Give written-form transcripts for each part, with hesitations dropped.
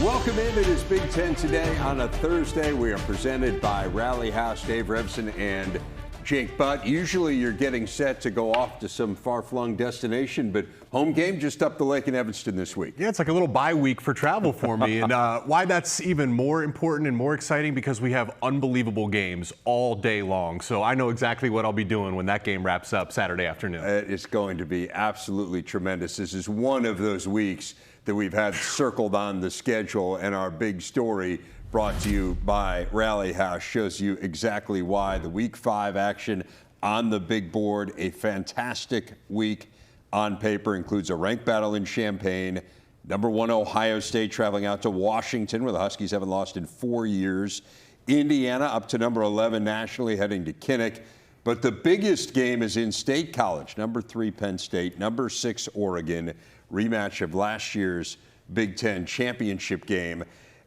Welcome in. It is Big Ten Today on a Thursday. We are presented by Rally House. Dave Revson and Jake Butt. Usually you're getting set to go off to some far-flung destination, but home game just up the lake in Evanston this week. Yeah, it's like a little bye week for travel for me. And why that's even more important and more exciting, because we have unbelievable games all day long. So I know exactly what I'll be doing when that game wraps up Saturday afternoon. It's going to be absolutely tremendous. This is one of those weeks that we've had circled on the schedule, and our big story brought to you by Rally House shows you exactly why. The Week 5 action on the big board, a fantastic week on paper, includes a ranked battle in Champaign. Number 1 Ohio State traveling out to Washington, where the Huskies haven't lost in 4 years. Indiana up to number 11 nationally, heading to Kinnick. But the biggest game is in State College. Number 3 Penn State, number 6 Oregon. Rematch of last year's Big Ten championship game.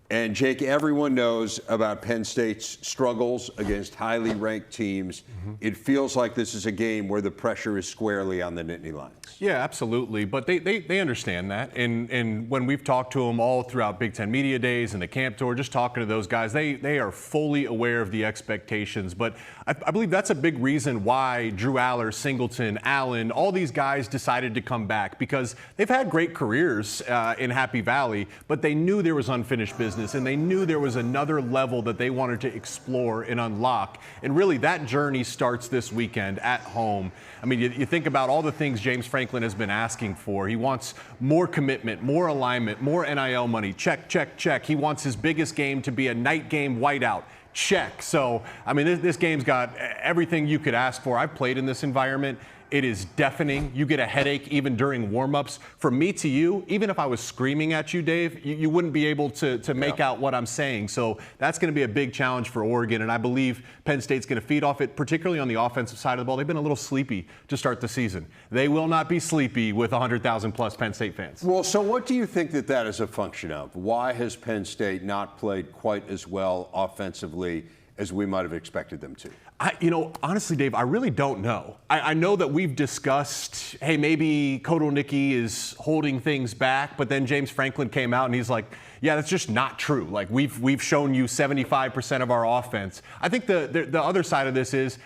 And Jake, everyone knows about Penn State's struggles against highly ranked teams. It feels like this is a game where the pressure is squarely on the Nittany Lions. Yeah, absolutely. But they understand that. And when we've talked to them all throughout Big Ten Media Days and the camp tour, just talking to those guys, they are fully aware of the expectations. But I believe that's a big reason why Drew Aller, Singleton, Allen, all these guys decided to come back, because they've had great careers in Happy Valley, but they knew there was unfinished business. And they knew there was another level that they wanted to explore and unlock. And really, that journey starts this weekend at home. I mean, you think about all the things James Franklin has been asking for. He wants more commitment, more alignment, more NIL money. Check, check, check. He wants his biggest game to be a night game whiteout. Check. So, I mean, this game's got everything you could ask for. I've played in this environment. It is deafening. You get a headache even during warm-ups. From me to you, even if I was screaming at you, Dave, you wouldn't be able to make out what I'm saying. So that's going to be a big challenge for Oregon, and I believe Penn State's going to feed off it, particularly on the offensive side of the ball. They've been a little sleepy to start the season. They will not be sleepy with 100,000-plus Penn State fans. Well, so what do you think that is a function of? Why has Penn State not played quite as well offensively as we might have expected them to? Honestly, Dave, I really don't know. I know that we've discussed, hey, maybe Kotelnicki is holding things back, but then James Franklin came out and he's like, yeah, that's just not true. Like, we've shown you 75% of our offense. I think the other side of this is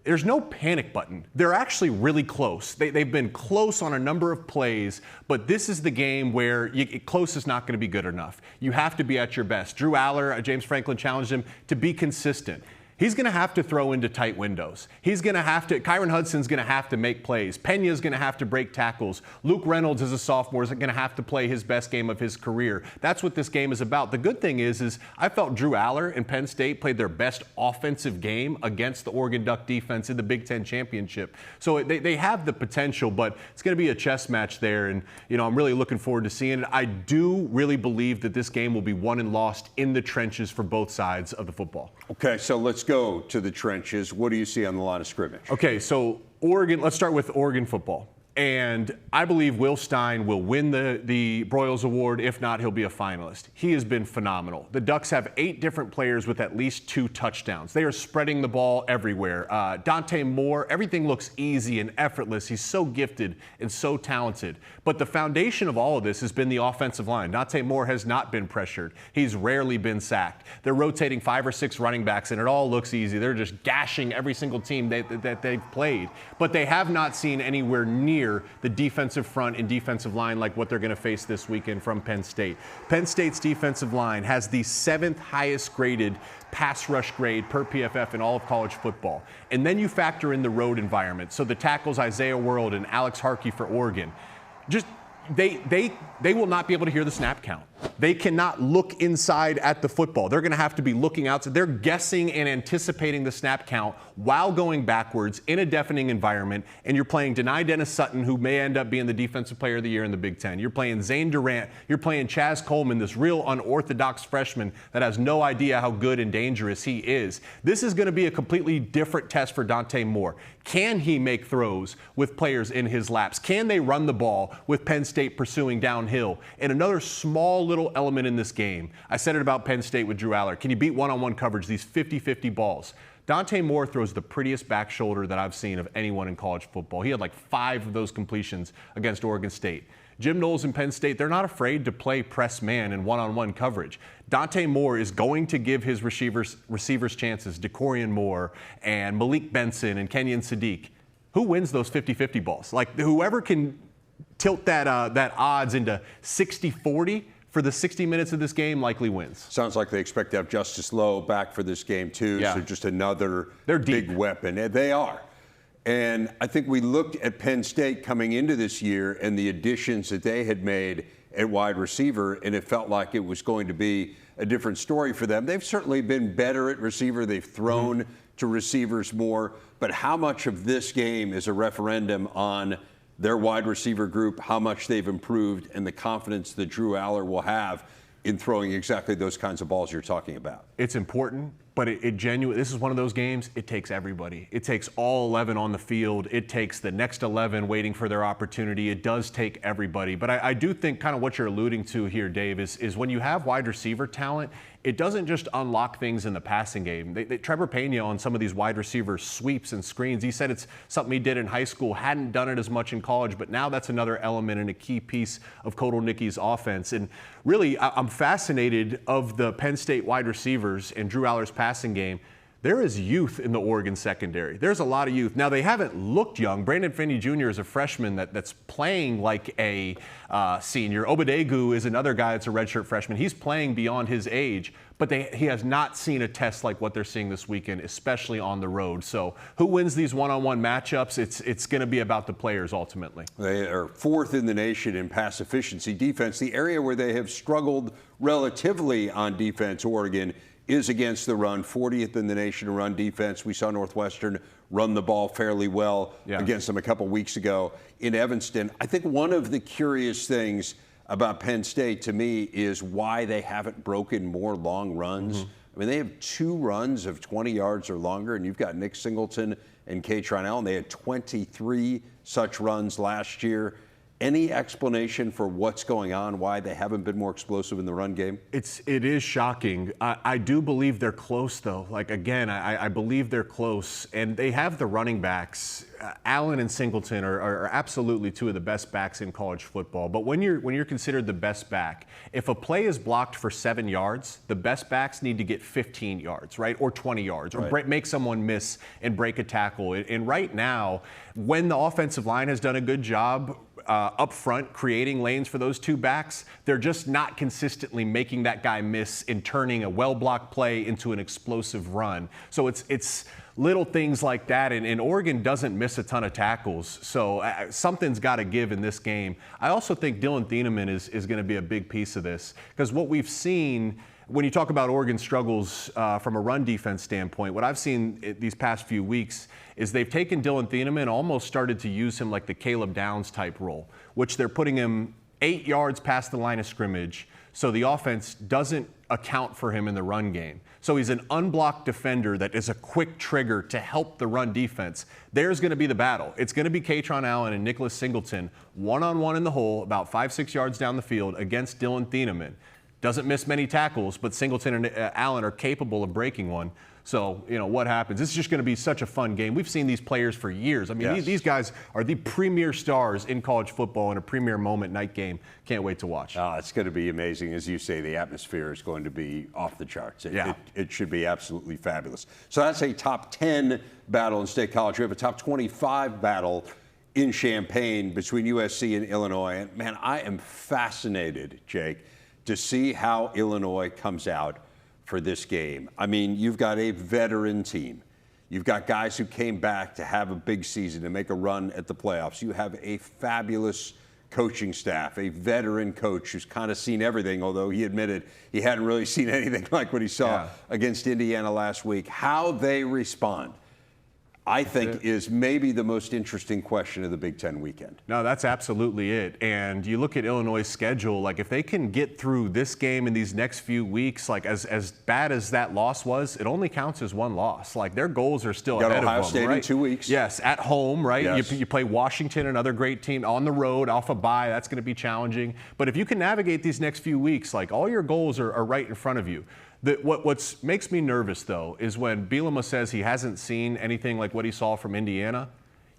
there's no panic button. They're actually really close. They've been close on a number of plays, but this is the game where close is not going to be good enough. You have to be at your best. Drew Aller, James Franklin challenged him to be consistent. He's going to have to throw into tight windows. He's going to have to, Kyron Hudson's going to have to make plays. Pena's going to have to break tackles. Luke Reynolds, as a sophomore, is going to have to play his best game of his career. That's what this game is about. The good thing is I felt Drew Aller and Penn State played their best offensive game against the Oregon Duck defense in the Big Ten championship. So they have the potential, but it's going to be a chess match there. And, I'm really looking forward to seeing it. I do really believe that this game will be won and lost in the trenches for both sides of the football. Okay, so let's go to the trenches. What do you see on the line of scrimmage? Okay, so Oregon, let's start with Oregon football. And I believe Will Stein will win the Broyles Award. If not, he'll be a finalist. He has been phenomenal. The Ducks have 8 different players with at least 2 touchdowns. They are spreading the ball everywhere. Dante Moore, everything looks easy and effortless. He's so gifted and so talented. But the foundation of all of this has been the offensive line. Dante Moore has not been pressured. He's rarely been sacked. They're rotating 5 or 6 running backs, and it all looks easy. They're just gashing every single team that they've played. But they have not seen anywhere near the defensive front and defensive line like what they're going to face this weekend from Penn State. Penn State's defensive line has the 7th highest graded pass rush grade per PFF in all of college football. And then you factor in the road environment. So the tackles Isaiah World and Alex Harkey for Oregon, just they will not be able to hear the snap count. They cannot look inside at the football. They're going to have to be looking outside. They're guessing and anticipating the snap count while going backwards in a deafening environment. And you're playing Denai Dennis Sutton, who may end up being the Defensive Player of the Year in the Big Ten. You're playing Zane Durant. You're playing Chaz Coleman, this real unorthodox freshman that has no idea how good and dangerous he is. This is going to be a completely different test for Dante Moore. Can he make throws with players in his laps? Can they run the ball with Penn State pursuing downhill? And another small little element in this game, I said it about Penn State with Drew Aller. Can you beat one-on-one coverage, these 50-50 balls? Dante Moore throws the prettiest back shoulder that I've seen of anyone in college football. He had like 5 of those completions against Oregon State. Jim Knowles and Penn State, they're not afraid to play press man in one-on-one coverage. Dante Moore is going to give his receivers chances, DeCorian Moore and Malik Benson and Kenyon Sadiq. Who wins those 50-50 balls? Like, whoever can tilt that odds into 60-40 for the 60 minutes of this game likely wins. Sounds like they expect to have Justice Lowe back for this game, too. Yeah. So just another They're big deep. weapon. And they are. And I think we looked at Penn State coming into this year and the additions that they had made at wide receiver, and it felt like it was going to be a different story for them. They've certainly been better at receiver. They've thrown to receivers more. But how much of this game is a referendum on their wide receiver group, how much they've improved, and the confidence that Drew Aller will have in throwing exactly those kinds of balls you're talking about? It's important, but it genuinely, this is one of those games, it takes everybody. It takes all 11 on the field. It takes the next 11 waiting for their opportunity. It does take everybody. But I do think kind of what you're alluding to here, Dave, is when you have wide receiver talent, it doesn't just unlock things in the passing game. Trevor Pena on some of these wide receiver sweeps and screens, he said it's something he did in high school, hadn't done it as much in college, but now that's another element and a key piece of Kotelnicki's offense. And really, I'm fascinated of the Penn State wide receivers and Drew Aller's passing game. There is youth in the Oregon secondary. There's a lot of youth. Now, they haven't looked young. Brandon Finney Jr. is a freshman that's playing like a senior. Obadegu is another guy that's a redshirt freshman. He's playing beyond his age, but he has not seen a test like what they're seeing this weekend, especially on the road. So who wins these one-on-one matchups? It's going to be about the players ultimately. They are fourth in the nation in pass efficiency defense. The area where they have struggled relatively on defense, Oregon, is against the run, 40th in the nation in run defense. We saw Northwestern run the ball fairly well against them a couple weeks ago in Evanston. I think one of the curious things about Penn State to me is why they haven't broken more long runs. I mean, they have 2 runs of 20 yards or longer, and you've got Nick Singleton and Katron Allen. They had 23 such runs last year. Any explanation for what's going on, why they haven't been more explosive in the run game? It is shocking. I do believe they're close, though. Like, again, I believe they're close. And they have the running backs. Allen and Singleton are absolutely 2 of the best backs in college football. But when you're considered the best back, if a play is blocked for 7 yards, the best backs need to get 15 yards, right? Or 20 yards, or make someone miss and break a tackle. And right now, when the offensive line has done a good job up front creating lanes for those 2 backs, they're just not consistently making that guy miss and turning a well-blocked play into an explosive run. So it's little things like that, and Oregon doesn't miss a ton of tackles, so something's got to give in this game. I also think Dylan Thieneman is going to be a big piece of this, because what we've seen when you talk about Oregon struggles from a run defense standpoint, what I've seen these past few weeks is they've taken Dylan Thieneman and almost started to use him like the Caleb Downs type role, which they're putting him 8 yards past the line of scrimmage, so the offense doesn't account for him in the run game. So he's an unblocked defender that is a quick trigger to help the run defense. There's going to be the battle. It's going to be Katron Allen and Nicholas Singleton one-on-one in the hole, about 5-6 yards down the field against Dylan Thieneman. Doesn't miss many tackles, but Singleton and Allen are capable of breaking one. So, what happens? This is just going to be such a fun game. We've seen these players for years. I mean, these guys are the premier stars in college football in a premier moment night game. Can't wait to watch. It's going to be amazing. As you say, the atmosphere is going to be off the charts. It should be absolutely fabulous. So that's a top 10 battle in State College. We have a top 25 battle in Champaign between USC and Illinois. And, man, I am fascinated, Jake, to see how Illinois comes out for this game. I mean, you've got a veteran team. You've got guys who came back to have a big season, to make a run at the playoffs. You have a fabulous coaching staff, a veteran coach who's kind of seen everything, although he admitted he hadn't really seen anything like what he saw against Indiana last week. How they respond, I think, is maybe the most interesting question of the Big Ten weekend. No, that's absolutely it. And you look at Illinois' schedule, like if they can get through this game in these next few weeks, like as bad as that loss was, it only counts as one loss. Like their goals are still ahead of them. Ohio State in 2 weeks. Yes, at home, right? Yes. You play Washington, another great team, on the road, off a bye. That's going to be challenging. But if you can navigate these next few weeks, like all your goals are right in front of you. What makes me nervous, though, is when Bielema says he hasn't seen anything like what he saw from Indiana.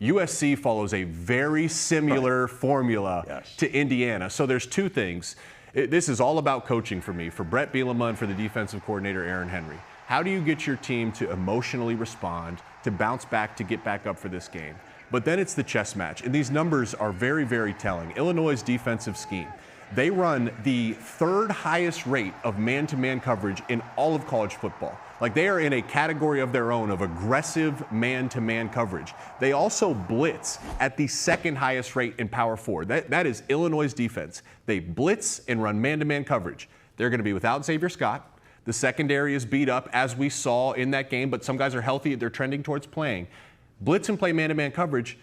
USC follows a very similar formula to Indiana. So there's two things. This is all about coaching for me, for Brett Bielema and for the defensive coordinator, Aaron Henry. How do you get your team to emotionally respond, to bounce back, to get back up for this game? But then it's the chess match. And these numbers are very, very telling. Illinois' defensive scheme. They run the third highest rate of man-to-man coverage in all of college football. Like, they are in a category of their own of aggressive man-to-man coverage. They also blitz at the second highest rate in Power 4. That is Illinois' defense. They blitz and run man-to-man coverage. They're going to be without Xavier Scott. The secondary is beat up, as we saw in that game, but some guys are healthy. They're trending towards playing. Blitz and play man-to-man coverage.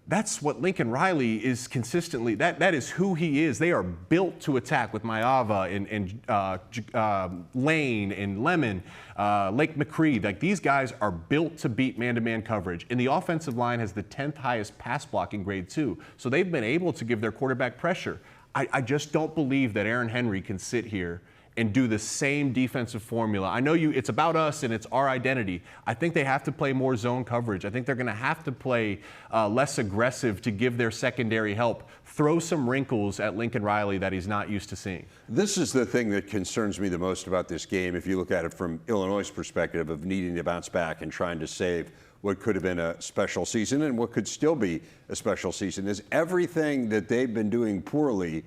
That's what Lincoln Riley is consistently, that is who he is. They are built to attack with Maava and Lane and Lemon, Lake McCree. Like, these guys are built to beat man-to-man coverage. And the offensive line has the 10th highest pass blocking grade too. So they've been able to give their quarterback pressure. I just don't believe that Aaron Henry can sit here and do the same defensive formula. I know it's about us and it's our identity. I think they have to play more zone coverage. I think they're going to have to play less aggressive to give their secondary help. Throw some wrinkles at Lincoln Riley that he's not used to seeing. This is the thing that concerns me the most about this game, if you look at it from Illinois' perspective of needing to bounce back and trying to save what could have been a special season and what could still be a special season, is everything that they've been doing poorly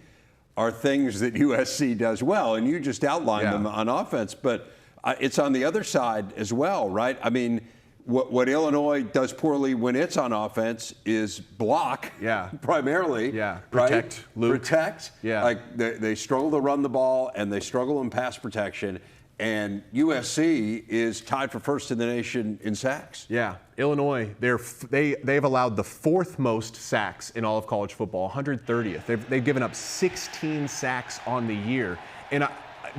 are things that USC does well, and you just outlined them on offense, but it's on the other side as well, right? I mean, what Illinois does poorly when it's on offense is block, primarily. Protect, right? Protect. Like, they struggle to run the ball, and they struggle in pass protection, and USC is tied for first in the nation in sacks. Illinois, they've allowed the fourth most sacks in all of college football, 130th. They've given up 16 sacks on the year. And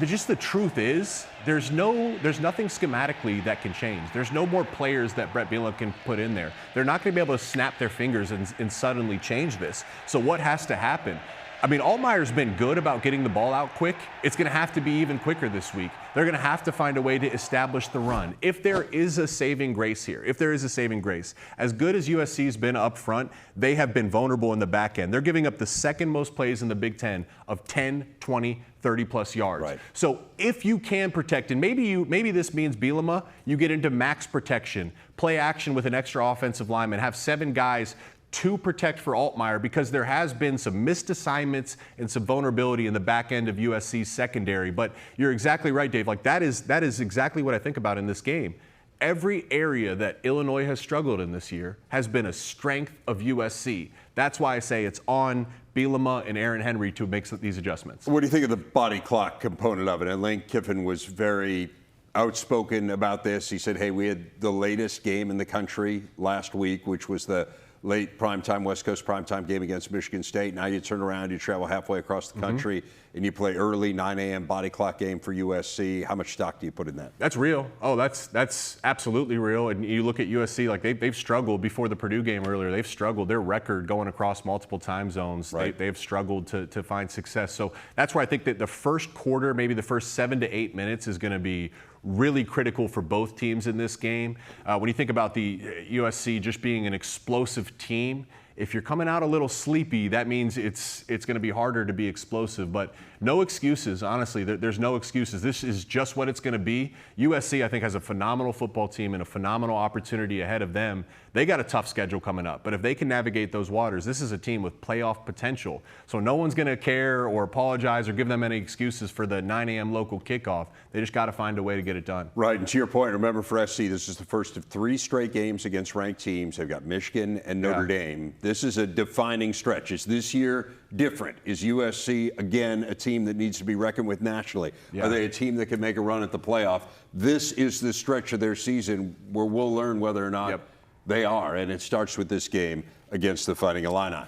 just the truth is, there's nothing schematically that can change. There's no more players that Brett Bielema can put in there. They're not going to be able to snap their fingers and suddenly change this. So what has to happen? I mean, Altmaier's been good about getting the ball out quick. It's going to have to be even quicker this week. They're going to have to find a way to establish the run. If there is a saving grace here, as good as USC's been up front, they have been vulnerable in the back end. They're giving up the second most plays in the Big Ten of 10, 20, 30-plus yards. Right. So if you can protect, and maybe this means Bielema, you get into max protection, play action with an extra offensive lineman, have 7 guys to protect for Altmaier, because there has been some missed assignments and some vulnerability in the back end of USC's secondary. But you're exactly right, Dave. Like, that is exactly what I think about in this game. Every area that Illinois has struggled in this year has been a strength of USC. That's why I say it's on Bielema and Aaron Henry to make these adjustments. What do you think of the body clock component of it? And Lane Kiffin was very outspoken about this. He said, hey, we had the latest game in the country last week, which was the late primetime, West Coast primetime game against Michigan State. Now you turn around, you travel halfway across the country, and you play early 9 a.m. body clock game for USC. How much stock do you put in that? That's real. Oh, that's absolutely real. And you look at USC, like they've struggled before the Purdue game earlier. They've struggled. Their record going across multiple time zones, they've struggled to find success. So that's where I think that the first quarter, maybe the first 7 to 8 minutes, is going to be really critical for both teams in this game. When you think about the USC just being an explosive team, if you're coming out a little sleepy, that means it's going to be harder to be explosive. But no excuses, honestly. There's no excuses. This is just what it's going to be. USC, I think, has a phenomenal football team and a phenomenal opportunity ahead of them. They got a tough schedule coming up. But if they can navigate those waters, this is a team with playoff potential. So no one's going to care or apologize or give them any excuses for the 9 a.m. local kickoff. They just got to find a way to get it done. Right, and to your point, remember for SC, this is the first of 3 straight games against ranked teams. They've got Michigan and Notre Dame. This is a defining stretch. Is this year different? Is USC, again, a team that needs to be reckoned with nationally? Are they a team that can make a run at the playoff? This is the stretch of their season where we'll learn whether or not they are, and it starts with this game against the Fighting Illini.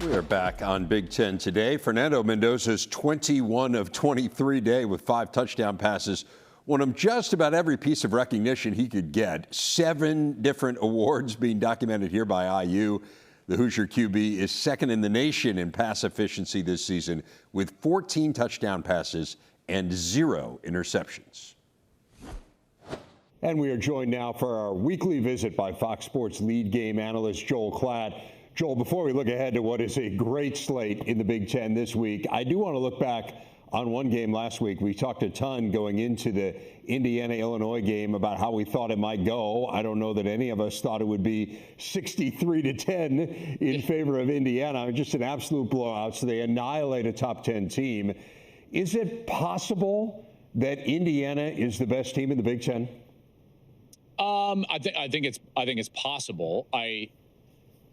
We are back on Big Ten today. Fernando Mendoza's 21 of 23 day with 5 touchdown passes won him just about every piece of recognition he could get. 7 different awards being documented here by IU. The Hoosier QB is second in the nation in pass efficiency this season with 14 touchdown passes and 0 interceptions. And we are joined now for our weekly visit by Fox Sports lead game analyst Joel Klatt. Joel, before we look ahead to what is a great slate in the Big Ten this week, I do want to look back on one game last week. We talked a ton going into the Indiana-Illinois game about how we thought it might go. I don't know that any of us thought it would be 63-10 in favor of Indiana. Just an absolute blowout. So they annihilate a top 10 team. Is it possible that Indiana is the best team in the Big Ten? I think it's possible.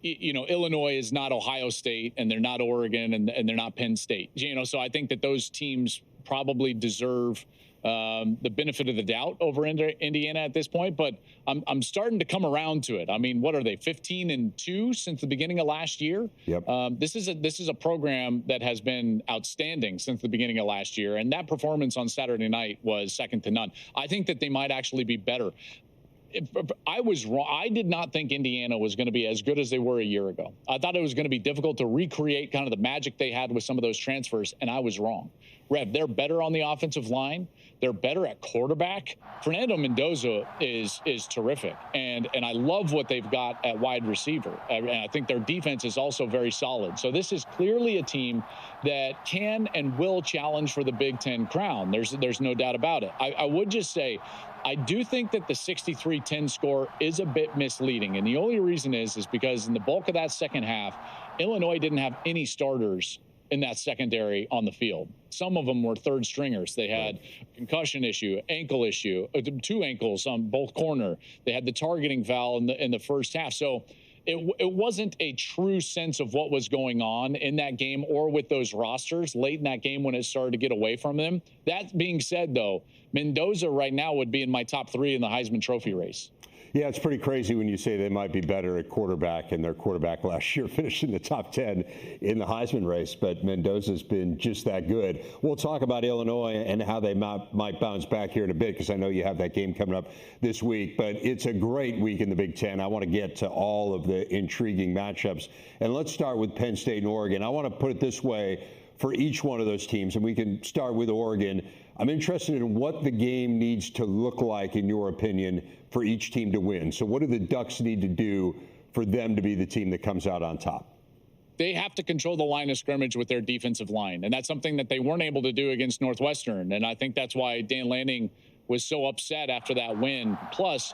Illinois is not Ohio State, and they're not Oregon, and they're not Penn State. So I think that those teams probably deserve the benefit of the doubt over Indiana at this point. But I'm starting to come around to it. I mean, what are they, 15-2 since the beginning of last year? Yep. This is a program that has been outstanding since the beginning of last year, and that performance on Saturday night was second to none. I think that they might actually be better. I was wrong. I did not think Indiana was going to be as good as they were a year ago. I thought it was going to be difficult to recreate kind of the magic they had with some of those transfers, and I was wrong. Rev, they're better on the offensive line. They're better at quarterback. Fernando Mendoza is terrific, and I love what they've got at wide receiver. And I think their defense is also very solid. So this is clearly a team that can and will challenge for the Big Ten crown. There's no doubt about it. I would just say, I do think that the 63-10 score is a bit misleading. And the only reason is because in the bulk of that second half, Illinois didn't have any starters in that secondary on the field. Some of them were third stringers. They had concussion issue, ankle issue, 2 ankles on both corner. They had the targeting foul in the first half. So it wasn't a true sense of what was going on in that game or with those rosters late in that game when it started to get away from them. That being said, though, Mendoza right now would be in my top 3 in the Heisman Trophy race. Yeah, it's pretty crazy when you say they might be better at quarterback, and their quarterback last year finished in the top 10 in the Heisman race, but Mendoza's been just that good. We'll talk about Illinois and how they might bounce back here in a bit, because I know you have that game coming up this week, but it's a great week in the Big Ten. I want to get to all of the intriguing matchups, and let's start with Penn State and Oregon. I want to put it this way for each one of those teams, and we can start with Oregon. I'm interested in what the game needs to look like, in your opinion, for each team to win. So what do the Ducks need to do for them to be the team that comes out on top? They have to control the line of scrimmage with their defensive line, and that's something that they weren't able to do against Northwestern. And I think that's why Dan Lanning was so upset after that win. Plus,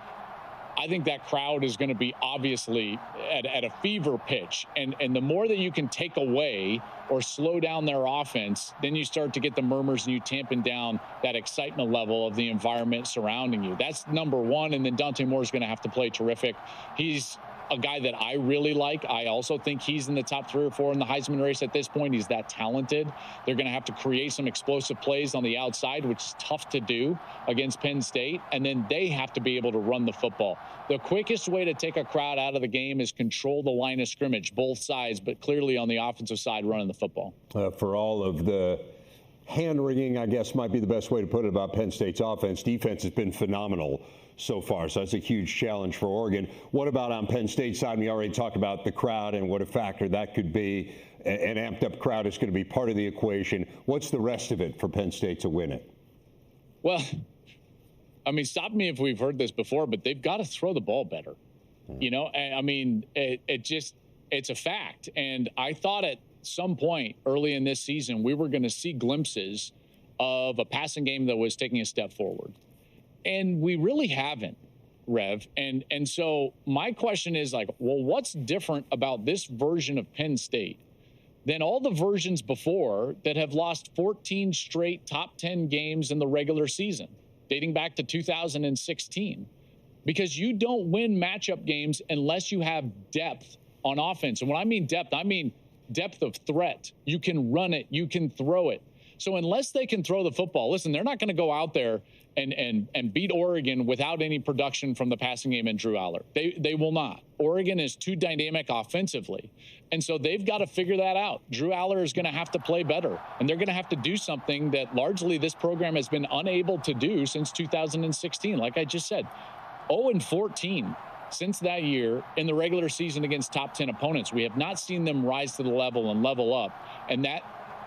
I think that crowd is going to be obviously at a fever pitch. And the more that you can take away or slow down their offense, then you start to get the murmurs and you tampen down that excitement level of the environment surrounding you. That's number one. And then Dante Moore is going to have to play terrific. He's a guy that I really like. I also think he's in the top 3 or 4 in the Heisman race at this point. He's that talented. They're going to have to create some explosive plays on the outside, which is tough to do against Penn State. And then they have to be able to run the football. The quickest way to take a crowd out of the game is control the line of scrimmage, both sides, but clearly on the offensive side, running the football. For all of the hand-wringing, I guess might be the best way to put it, about Penn State's offense, defense has been phenomenal so far, so that's a huge challenge for Oregon. What about on Penn State's side? We already talked about the crowd and what a factor that could be. An amped-up crowd is going to be part of the equation. What's the rest of it for Penn State to win it? Well, I mean, stop me if we've heard this before, but they've got to throw the ball better. You know, I mean, it's a fact. And I thought at some point early in this season, we were going to see glimpses of a passing game that was taking a step forward. And we really haven't, Rev. And so my question is like, well, what's different about this version of Penn State than all the versions before that have lost 14 straight top 10 games in the regular season, dating back to 2016? Because you don't win matchup games unless you have depth on offense. And when I mean depth of threat. You can run it, you can throw it. So unless they can throw the football, listen, they're not going to go out there and beat Oregon without any production from the passing game and Drew Aller. They will not. Oregon is too dynamic offensively. And so they've got to figure that out. Drew Aller is going to have to play better, and they're going to have to do something that largely this program has been unable to do since 2016. Like I just said, 0-14 since that year in the regular season against top 10 opponents. We have not seen them rise to the level and level up. And that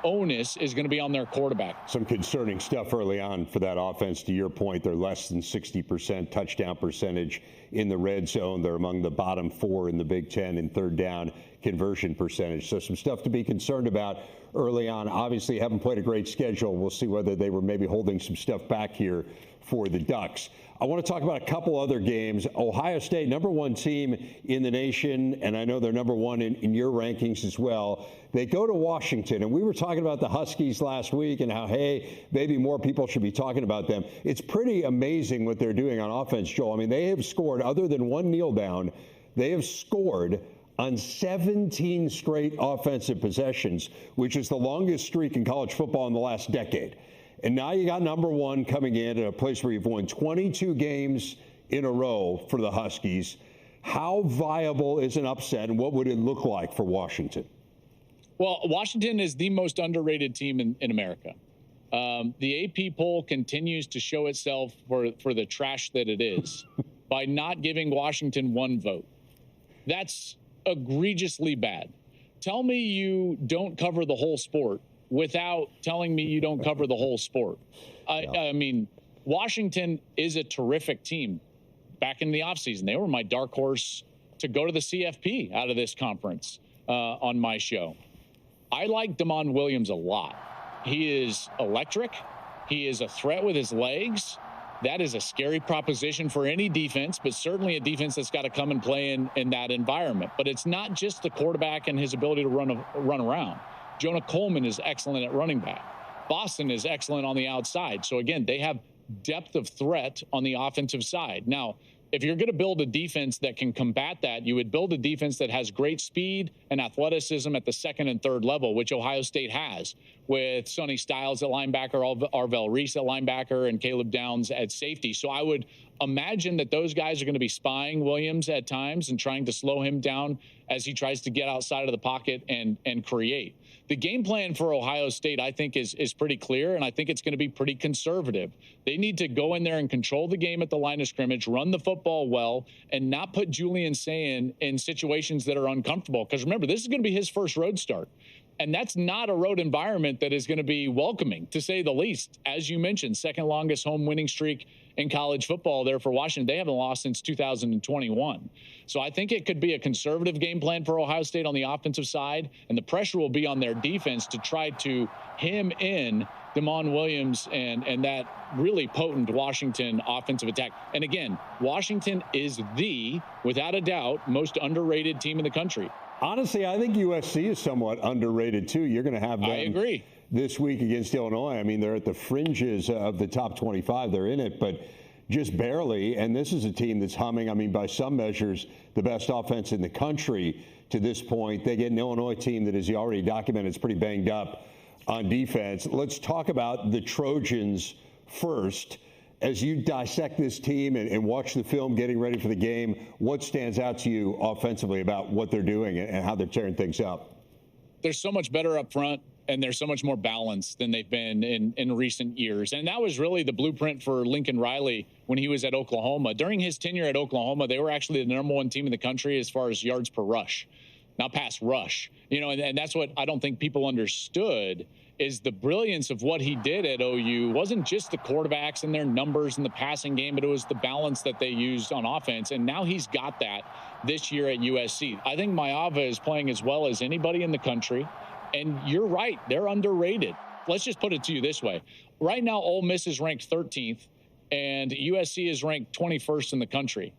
onus is going to be on their quarterback. Some concerning stuff early on for that offense. To your point, they're less than 60% touchdown percentage in the red zone. They're among the bottom 4 in the Big Ten in third down conversion percentage. So some stuff to be concerned about early on. Obviously, haven't played a great schedule. We'll see whether they were maybe holding some stuff back here for the Ducks. I want to talk about a couple other games. Ohio State, #1 team in the nation, and I know they're #1 in your rankings as well. They go to Washington, and we were talking about the Huskies last week and how, hey, maybe more people should be talking about them. It's pretty amazing what they're doing on offense, Joel. I mean, they have scored, other than one kneel down, they have scored on 17 straight offensive possessions, which is the longest streak in college football in the last decade. And now you got #1 coming in at a place where you've won 22 games in a row for the Huskies. How viable is an upset, and what would it look like for Washington? Well, Washington is the most underrated team in America. The AP poll continues to show itself for the trash that it is by not giving Washington 1 vote. That's egregiously bad. Tell me you don't cover the whole sport without telling me you don't cover the whole sport. I mean, Washington is a terrific team. Back in the offseason, they were my dark horse to go to the CFP out of this conference on my show. I like Damon Williams a lot. He is electric. He is a threat with his legs. That is a scary proposition for any defense, but certainly a defense that's got to come and play in that environment. But it's not just the quarterback and his ability to run around. Jonah Coleman is excellent at running back. Boston is excellent on the outside. So, again, they have depth of threat on the offensive side. Now, if you're going to build a defense that can combat that, you would build a defense that has great speed and athleticism at the second and third level, which Ohio State has, with Sonny Styles at linebacker, Arvell Reese at linebacker, and Caleb Downs at safety. So I would imagine that those guys are going to be spying Williams at times and trying to slow him down as he tries to get outside of the pocket and create. The game plan for Ohio State, I think, is pretty clear, and I think it's going to be pretty conservative. They need to go in there and control the game at the line of scrimmage, run the football well, and not put Julian Sayin in situations that are uncomfortable. Because remember, this is going to be his first road start. And that's not a road environment that is going to be welcoming, to say the least. As you mentioned, second longest home winning streak in college football there for Washington. They haven't lost since 2021. So I think it could be a conservative game plan for Ohio State on the offensive side, and the pressure will be on their defense to try to hem in Damon Williams and that really potent Washington offensive attack. And again, Washington is without a doubt, most underrated team in the country. Honestly, I think USC is somewhat underrated, too. You're going to have them I agree. this week against Illinois. I mean, they're at the fringes of the top 25. They're in it, but just barely. And this is a team that's humming, I mean, by some measures, the best offense in the country to this point. They get an Illinois team that, as you already documented, is pretty banged up on defense. Let's talk about the Trojans first. As you dissect this team and watch the film getting ready for the game, what stands out to you offensively about what they're doing and how they're tearing things up? They're so much better up front, and they're so much more balanced than they've been in recent years. And that was really the blueprint for Lincoln Riley when he was at Oklahoma. During his tenure at Oklahoma, they were actually the #1 team in the country as far as yards per rush, not pass rush. You know, and that's what I don't think people understood is the brilliance of what he did at OU wasn't just the quarterbacks and their numbers in the passing game, but it was the balance that they used on offense. And now he's got that this year at USC. I think Maava is playing as well as anybody in the country. And you're right, they're underrated. Let's just put it to you this way. Right now, Ole Miss is ranked 13th, and USC is ranked 21st in the country.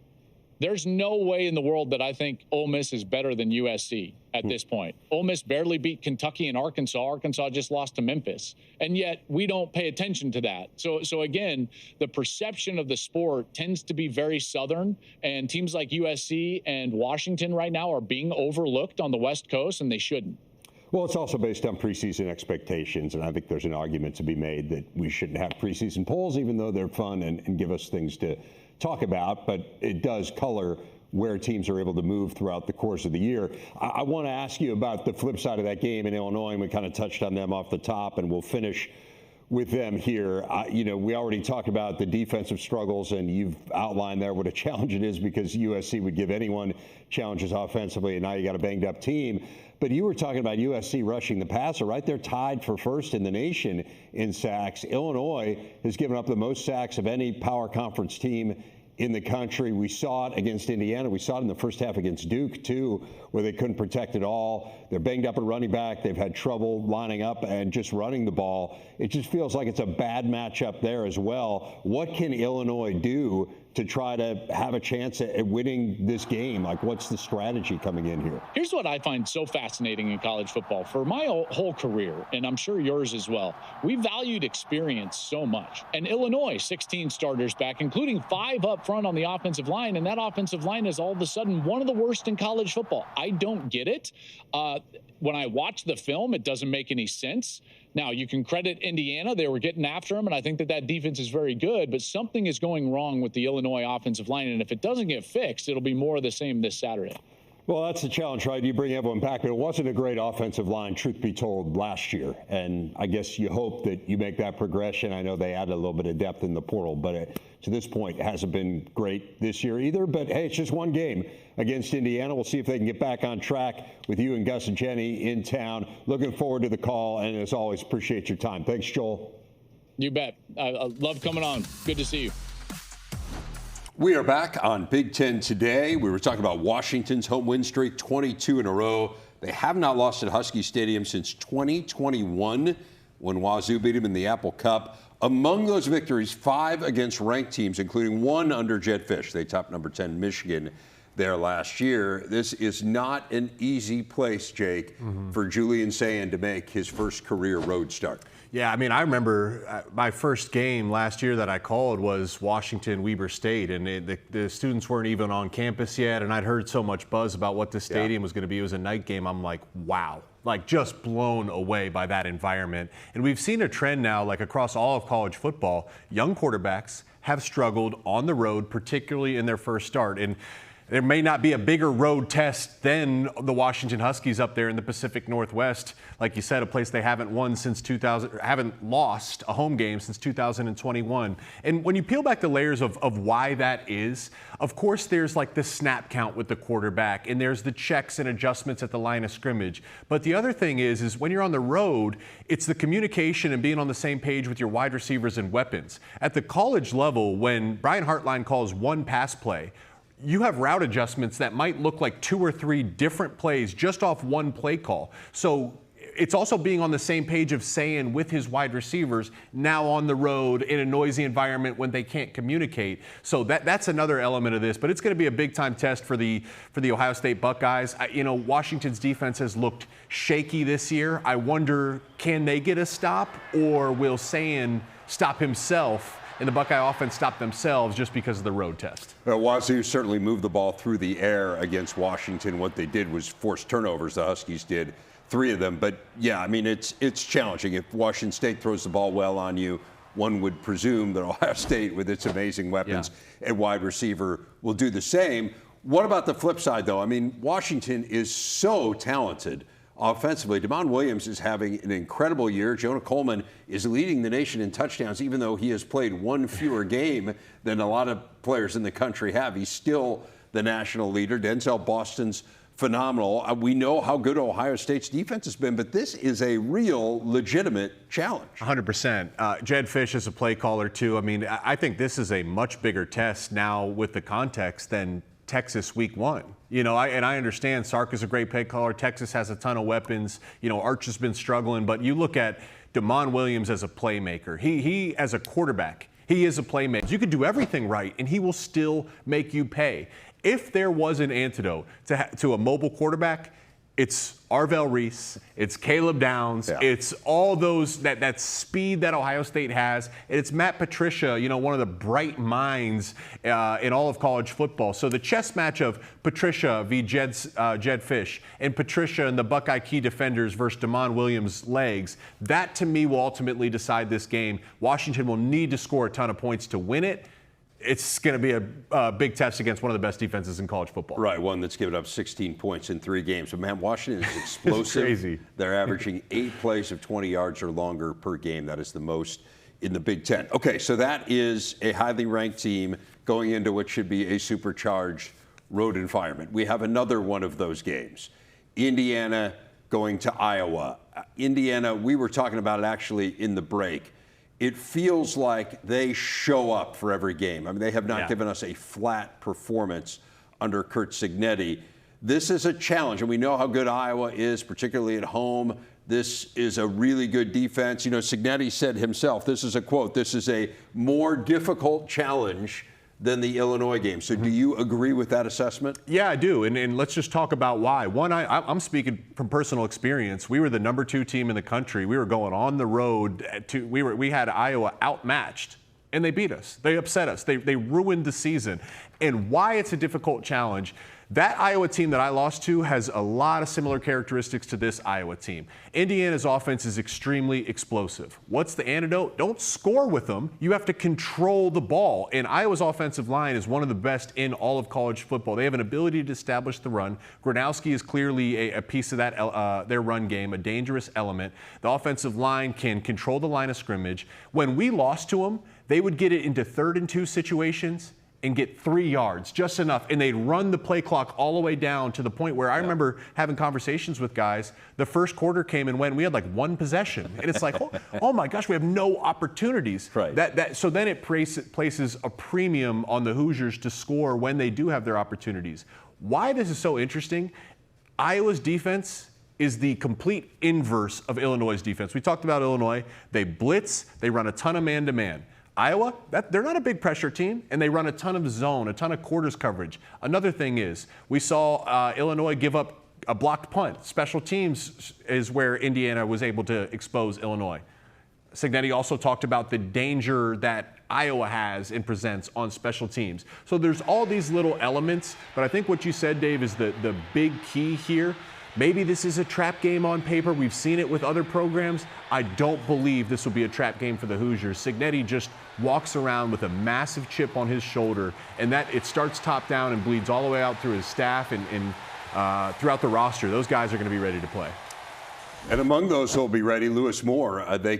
There's no way in the world that I think Ole Miss is better than USC at this point. Ole Miss barely beat Kentucky and Arkansas. Arkansas just lost to Memphis. And yet we don't pay attention to that. So again, the perception of the sport tends to be very Southern, and teams like USC and Washington right now are being overlooked on the West Coast, and they shouldn't. Well, it's also based on preseason expectations, and I think there's an argument to be made that we shouldn't have preseason polls, even though they're fun and give us things to talk about, but it does color where teams are able to move throughout the course of the year. I want to ask you about the flip side of that game in Illinois, and we kind of touched on them off the top, and we'll finish with them here. We already talked about the defensive struggles, and you've outlined there what a challenge it is because USC would give anyone challenges offensively, and now you got a banged up team. But you were talking about USC rushing the passer, right? They're tied for first in the nation in sacks. Illinois has given up the most sacks of any power conference team in the country. We saw it against Indiana. We saw it in the first half against Duke, too, where they couldn't protect it all. They're banged up at running back. They've had trouble lining up and just running the ball. It just feels like it's a bad matchup there as well. What can Illinois do to try to have a chance at winning this game? Like, what's the strategy coming in here? Here's what I find so fascinating in college football. For my whole career, and I'm sure yours as well, we valued experience so much. And Illinois, 16 starters back, including 5 up front on the offensive line, and that offensive line is all of a sudden one of the worst in college football. I don't get it. When I watch the film, it doesn't make any sense. Now, you can credit Indiana. They were getting after him, and I think that defense is very good, but something is going wrong with the Illinois offensive line, and if it doesn't get fixed, it'll be more of the same this Saturday. Well, that's the challenge, right? You bring everyone back, but it wasn't a great offensive line, truth be told, last year. And I guess you hope that you make that progression. I know they added a little bit of depth in the portal, but to this point, it hasn't been great this year either. But, hey, it's just one game against Indiana. We'll see if they can get back on track with you and Gus and Jenny in town. Looking forward to the call, and as always, appreciate your time. Thanks, Joel. You bet. I love coming on. Good to see you. We are back on Big Ten Today. We were talking about Washington's home win streak, 22 in a row. They have not lost at Husky Stadium since 2021 when Wazoo beat them in the Apple Cup. Among those victories, 5 against ranked teams, including 1 under Jedd Fisch. They topped number 10 Michigan there last year. This is not an easy place, Jake, for Julian Sayin to make his first career road start. Yeah, I mean, I remember my first game last year that I called was Washington-Weber State, and the students weren't even on campus yet, and I'd heard so much buzz about what the stadium was going to be. It was a night game. I'm like, wow, like just blown away by that environment. And we've seen a trend now, like across all of college football, young quarterbacks have struggled on the road, particularly in their first start. And there may not be a bigger road test than the Washington Huskies up there in the Pacific Northwest. Like you said, a place they haven't won since haven't lost a home game since 2021. And when you peel back the layers of why that is, of course, there's like the snap count with the quarterback, and there's the checks and adjustments at the line of scrimmage. But the other thing is when you're on the road, it's the communication and being on the same page with your wide receivers and weapons. At the college level, when Brian Hartline calls one pass play, you have route adjustments that might look like 2 or 3 different plays just off one play call. So it's also being on the same page of Sayin with his wide receivers now on the road in a noisy environment when they can't communicate. So that's another element of this, but it's going to be a big time test for the Ohio State Buckeyes. Washington's defense has looked shaky this year. I wonder, can they get a stop, or will Sayin stop himself and the Buckeye offense stop themselves just because of the road test? Wazoo certainly moved the ball through the air against Washington. What they did was force turnovers. The Huskies did 3 of them. But, yeah, I mean, it's challenging. If Washington State throws the ball well on you, one would presume that Ohio State, with its amazing weapons at wide receiver, will do the same. What about the flip side, though? I mean, Washington is so talented offensively. Damon Williams is having an incredible year. Jonah Coleman is leading the nation in touchdowns, even though he has played 1 fewer game than a lot of players in the country have. He's still the national leader. Denzel Boston's phenomenal. We know how good Ohio State's defense has been, but this is a real legitimate challenge. 100%. Jedd Fisch is a play caller, too. I mean, I think this is a much bigger test now with the context than Texas week 1. And I understand Sark is a great play caller. Texas has a ton of weapons. Arch has been struggling, but you look at Damon Williams as a playmaker. He as a quarterback, he is a playmaker. You could do everything right, and he will still make you pay. If there was an antidote to a mobile quarterback, it's Arvell Reese, it's Caleb Downs, it's all those, that speed that Ohio State has, and it's Matt Patricia, one of the bright minds in all of college football. So the chess match of Patricia v. Jedd Fisch and Patricia and the Buckeye key defenders versus Damon Williams' legs, that to me will ultimately decide this game. Washington will need to score a ton of points to win it. It's going to be a big test against one of the best defenses in college football. Right, one that's given up 16 points in 3 games. But, man, Washington is explosive. It's crazy. They're averaging 8 plays of 20 yards or longer per game. That is the most in the Big Ten. Okay, so that is a highly ranked team going into what should be a supercharged road environment. We have another one of those games. Indiana going to Iowa. Indiana, we were talking about it actually in the break. It feels like they show up for every game. I mean, they have not given us a flat performance under Curt Cignetti. This is a challenge, and we know how good Iowa is, particularly at home. This is a really good defense. You know, Cignetti said himself, this is a quote, this is a more difficult challenge than the Illinois game. So do you agree with that assessment? Yeah, I do. And let's just talk about why. One, I'm speaking from personal experience. We were the number 2 team in the country. We were going on the road we had Iowa outmatched, and they beat us. They upset us. They ruined the season. And why it's a difficult challenge, that Iowa team that I lost to has a lot of similar characteristics to this Iowa team. Indiana's offense is extremely explosive. What's the antidote? Don't score with them. You have to control the ball. And Iowa's offensive line is one of the best in all of college football. They have an ability to establish the run. Gronowski is clearly a piece of that their run game, a dangerous element. The offensive line can control the line of scrimmage. When we lost to them, they would get it into 3rd and 2 situations and get 3 yards, just enough. And they'd run the play clock all the way down to the point where I remember having conversations with guys. The first quarter came and went. We had like 1 possession. And it's like, oh my gosh, we have no opportunities. Right. So then it places a premium on the Hoosiers to score when they do have their opportunities. Why this is so interesting, Iowa's defense is the complete inverse of Illinois' defense. We talked about Illinois. They blitz. They run a ton of man-to-man. Iowa, they're not a big pressure team, and they run a ton of zone, a ton of quarters coverage. Another thing is, we saw Illinois give up a blocked punt. Special teams is where Indiana was able to expose Illinois. Cignetti also talked about the danger that Iowa has and presents on special teams. So there's all these little elements, but I think what you said, Dave, is the big key here. Maybe this is a trap game on paper. We've seen it with other programs. I don't believe this will be a trap game for the Hoosiers. Cignetti just walks around with a massive chip on his shoulder, and that it starts top down and bleeds all the way out through his staff and throughout the roster. Those guys are going to be ready to play. And among those who'll be ready, Lewis Moore, they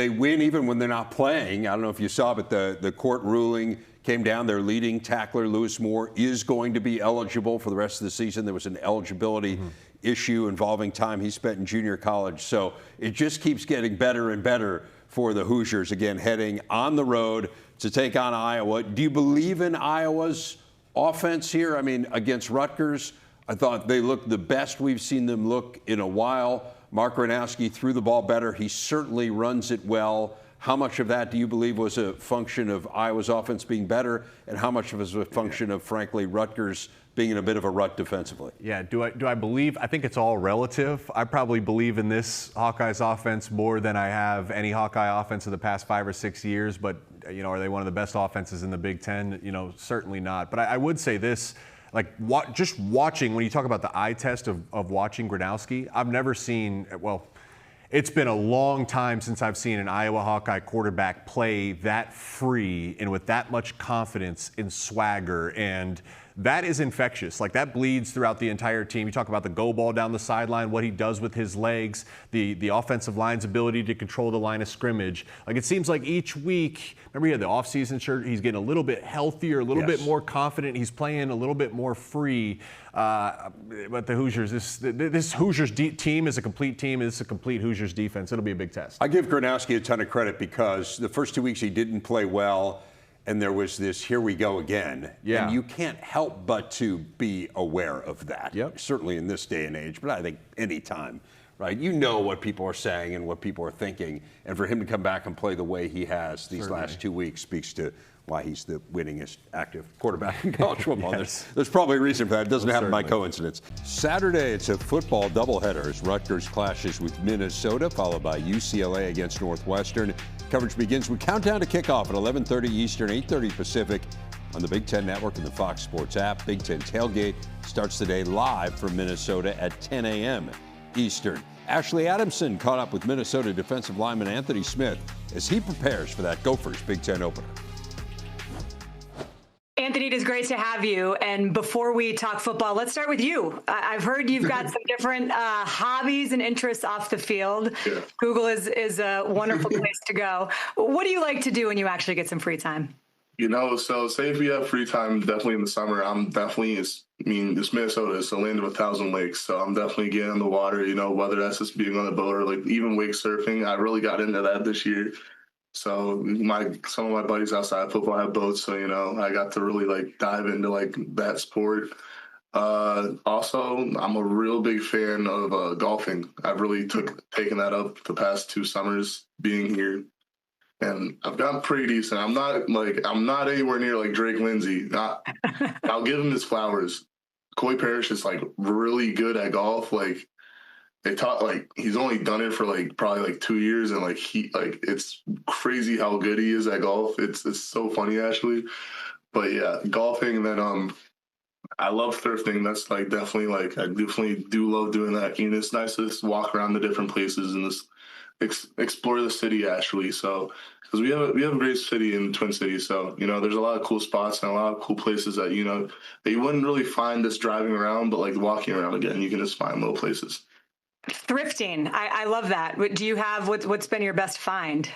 win even when they're not playing. I don't know if you saw, but the court ruling came down. Their leading tackler, Lewis Moore, is going to be eligible for the rest of the season. There was an eligibility issue involving time he spent in junior college. So it just keeps getting better and better for the Hoosiers, again, heading on the road to take on Iowa. Do you believe in Iowa's offense here? I mean, against Rutgers, I thought they looked the best we've seen them look in a while. Mark Gronowski threw the ball better. He certainly runs it well. How much of that do you believe was a function of Iowa's offense being better, and how much of it was a function of, frankly, Rutgers being in a bit of a rut defensively? Yeah, do I believe? I think it's all relative. I probably believe in this Hawkeyes offense more than I have any Hawkeye offense of the past 5 or 6 years. But, you know, are they one of the best offenses in the Big Ten? You know, certainly not. But I would say this, like just watching, when you talk about the eye test of watching Gronowski, I've never seen, well, it's been a long time since I've seen an Iowa Hawkeye quarterback play that free and with that much confidence and swagger, and that is infectious. Like, that bleeds throughout the entire team. You talk about the go ball down the sideline, what he does with his legs, the offensive line's ability to control the line of scrimmage. Like, it seems like each week, remember he had the offseason shirt, he's getting a little bit healthier, a little bit more confident, he's playing a little bit more free. But the Hoosiers, this Hoosiers team is a complete team. It's a complete Hoosiers defense. It'll be a big test. I give Gronowski a ton of credit because the first 2 weeks he didn't play well, and there was this here we go again. Yeah. And you can't help but to be aware of that. Yep. Certainly in this day and age, but I think any time, right? You know what people are saying and what people are thinking, and for him to come back and play the way he has these last 2 weeks speaks to why he's the winningest active quarterback in college football. Yes. There's probably a reason for that. It doesn't happen by certainly. coincidence. Saturday, it's a football doubleheader as Rutgers clashes with Minnesota, followed by UCLA against Northwestern. Coverage begins with countdown to kickoff at 11:30 Eastern, 8:30 Pacific on the Big Ten Network and the Fox Sports app. Big Ten Tailgate starts the day live from Minnesota at 10 a.m. Eastern. Ashley Adamson caught up with Minnesota defensive lineman Anthony Smith as he prepares for that Gophers Big Ten opener. Anthony, it is great to have you. And before we talk football, let's start with you. I've heard you've got some different hobbies and interests off the field. Yeah. Google is a wonderful place to go. What do you like to do when you actually get some free time? So say if we have free time, definitely in the summer, this Minnesota is the land of 1,000 lakes. So I'm definitely getting on the water, whether that's just being on a boat or like even wake surfing. I really got into that this year. So some of my buddies outside of football have boats. So, I got to really like dive into like that sport. Also, I'm a real big fan of golfing. I've really taken that up the past 2 summers being here. And I've gotten pretty decent. I'm not anywhere near like Drake Lindsay. I'll give him his flowers. Coy Parrish is like really good at golf. Like they taught he's only done it for like probably like 2 years, and it's crazy how good he is at golf. It's so funny actually. But yeah, golfing, and then I love thrifting. That's like definitely like I definitely do love doing that. It's nice to just walk around the different places and just explore the city actually. So because we have a great city in the Twin Cities, so there's a lot of cool spots and a lot of cool places that that you wouldn't really find just driving around, but like walking around again, you can just find little places. Thrifting, I love that. Do you have what's been your best find?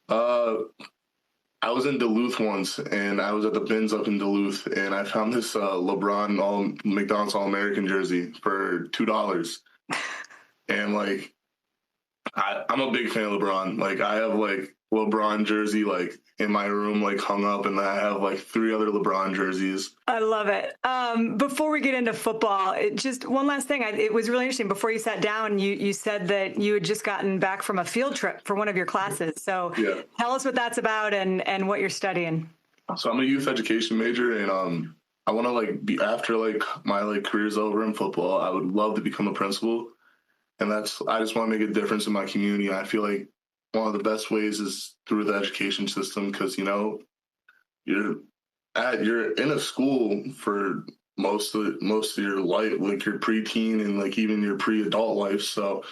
I was in Duluth once, and I was at the bins up in Duluth, and I found this LeBron McDonald's All-American jersey for $2. And like, I'm a big fan of LeBron. Like, I have like LeBron jersey like in my room, like hung up, and I have like 3 other LeBron jerseys. I love it. Before we get into football, just one last thing. It was really interesting. Before you sat down, you said that you had just gotten back from a field trip for one of your classes. So yeah. Tell us what that's about and what you're studying. So I'm a youth education major, and I want to like be after like my like career's over in football. I would love to become a principal, and I just want to make a difference in my community. I feel like one of the best ways is through the education system, because you're in a school for most of your life, like your preteen and like even your pre-adult life. So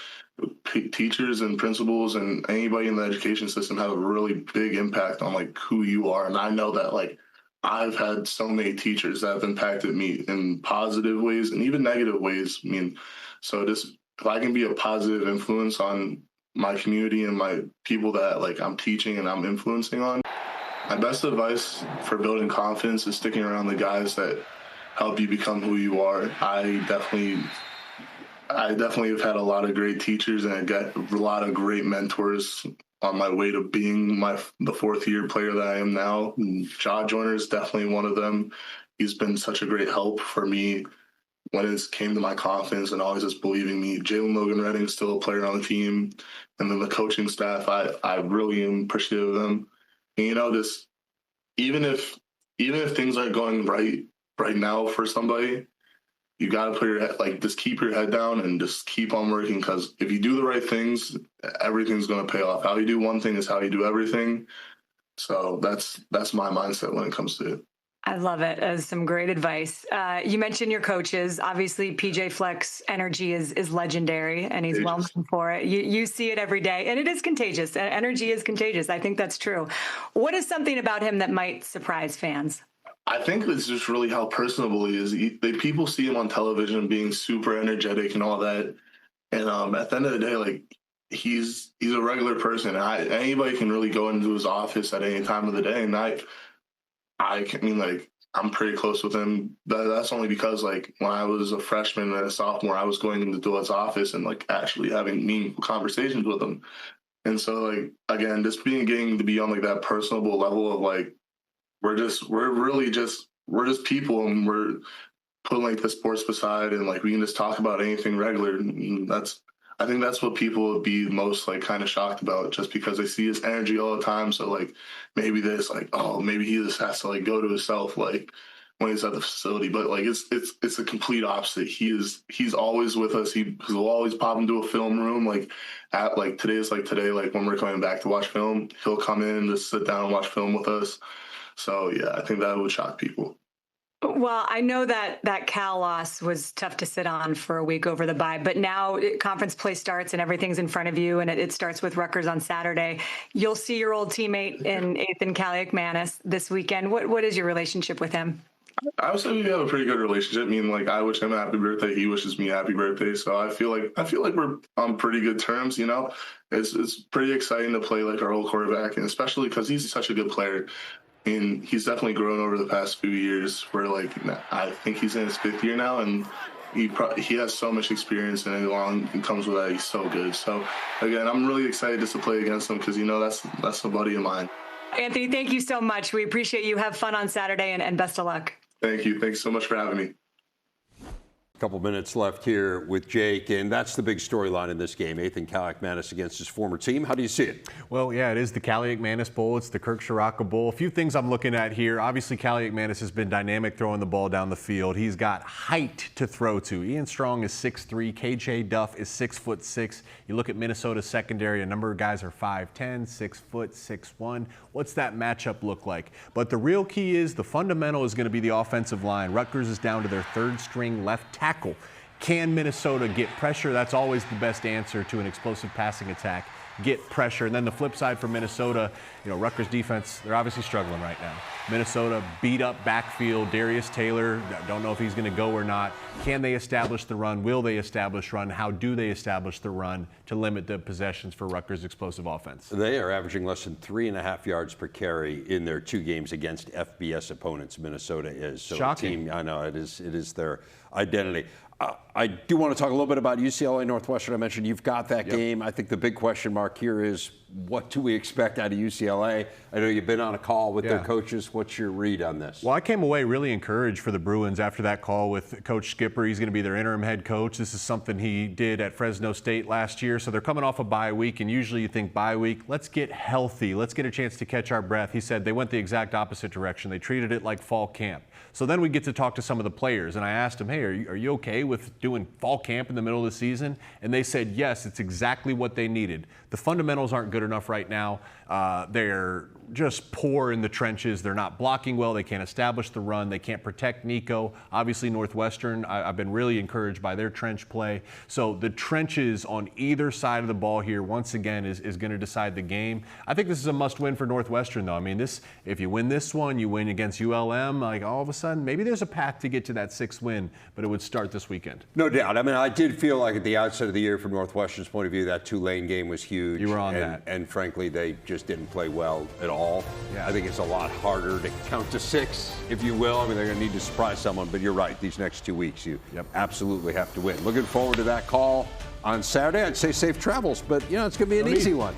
teachers and principals and anybody in the education system have a really big impact on like who you are. And I know that like I've had so many teachers that have impacted me in positive ways and even negative ways. I mean, so just if I can be a positive influence on my community and my people that like I'm teaching and I'm influencing on. My best advice for building confidence is sticking around the guys that help you become who you are. I definitely have had a lot of great teachers, and I got a lot of great mentors on my way to being the 4th year player that I am now. And Jaw Joyner is definitely one of them. He's been such a great help for me when it came to my confidence and always just believing me. Jalen Logan Redding is still a player on the team. And then the coaching staff, I really am appreciative of them. And, just even if things aren't going right now for somebody, you got to put your head, just keep your head down and just keep on working, because if you do the right things, everything's going to pay off. How you do one thing is how you do everything. So that's my mindset when it comes to it. I love it. As some great advice. You mentioned your coaches. Obviously, PJ Fleck's energy is legendary, and he's well known for it. You see it every day, and it is contagious. Energy is contagious. I think that's true. What is something about him that might surprise fans? I think it's just really how personable he is. People see him on television being super energetic and all that, and at the end of the day, like he's a regular person. Anybody can really go into his office at any time of the day, and I'm pretty close with him. That's only because like when I was a freshman and a sophomore, I was going into his office and like actually having meaningful conversations with him. And so like again, just getting to be on like that personable level of like we're just people, and we're putting like the sports beside, and like we can just talk about anything regular. And I think that's what people would be most like kind of shocked about, just because they see his energy all the time. So like maybe this like, oh, maybe he just has to like go to himself like when he's at the facility. But like it's a complete opposite. He's always with us. He'll always pop into a film room like at like today, like when we're coming back to watch film, he'll come in and just sit down and watch film with us. So yeah, I think that would shock people. Well, I know that Cal loss was tough to sit on for a week over the bye, but now conference play starts and everything's in front of you, and it starts with Rutgers on Saturday. You'll see your old teammate in Ethan Kaliakmanis this weekend. What is your relationship with him? I would say we have a pretty good relationship. I mean, like I wish him a happy birthday, he wishes me a happy birthday. So I feel like we're on pretty good terms. It's pretty exciting to play like our old quarterback, and especially because he's such a good player. And he's definitely grown over the past few years. Where like I think he's in his 5th year now, and he has so much experience, and along comes with that, he's so good. So again, I'm really excited just to play against him because that's a buddy of mine. Anthony, thank you so much. We appreciate you. Have fun on Saturday, and best of luck. Thank you. Thanks so much for having me. A couple minutes left here with Jake, and that's the big storyline in this game. Ethan Kaliakmanis against his former team. How do you see it? Well, yeah, it is the Kaliakmanis Bowl. It's the Kirk Shiraka Bowl. A few things I'm looking at here. Obviously, Kaliakmanis has been dynamic throwing the ball down the field. He's got height to throw to. Ian Strong is 6'3". KJ Duff is 6'6". You look at Minnesota's secondary, a number of guys are 5'10", 6 foot, 6'1". What's that matchup look like? But the real key is the fundamental is going to be the offensive line. Rutgers is down to their 3rd string left tackle. Can Minnesota get pressure? That's always the best answer to an explosive passing attack. Get pressure. And then the flip side for Minnesota, Rutgers defense, they're obviously struggling right now. Minnesota beat up backfield. Darius Taylor, don't know if he's going to go or not. Can they establish the run? Will they establish run? How do they establish the run to limit the possessions for Rutgers' explosive offense? They are averaging less than 3.5 yards per carry in their 2 games against FBS opponents. Minnesota is. So shocking. I know it is their identity. I do want to talk a little bit about UCLA Northwestern. I mentioned you've got that game. I think the big question mark here is what do we expect out of UCLA? I know you've been on a call with their coaches. What's your read on this? Well, I came away really encouraged for the Bruins after that call with Coach Skipper. He's going to be their interim head coach. This is something he did at Fresno State last year. So they're coming off a bye week, and usually you think bye week, let's get healthy. Let's get a chance to catch our breath. He said they went the exact opposite direction. They treated it like fall camp. So then we get to talk to some of the players, and I asked them, hey, are you okay with doing fall camp in the middle of the season? And they said, yes, it's exactly what they needed. The fundamentals aren't good enough right now. They're just poor in the trenches. They're not blocking well. They can't establish the run. They can't protect Nico. Obviously, Northwestern, I've been really encouraged by their trench play. So the trenches on either side of the ball here, once again, is going to decide the game. I think this is a must-win for Northwestern, though. I mean, if you win this one, you win against ULM, like all of a sudden, maybe there's a path to get to that 6th win, but it would start this weekend. No doubt. I mean, I did feel like at the outset of the year, from Northwestern's point of view, that Tulane game was huge. You were on that. And frankly, they just didn't play well at all. Yeah. I think it's a lot harder to count to 6, if you will. I mean, they're going to need to surprise someone, but you're right. These next 2 weeks, you absolutely have to win. Looking forward to that call on Saturday. I'd say safe travels, but, it's going to be an easy one.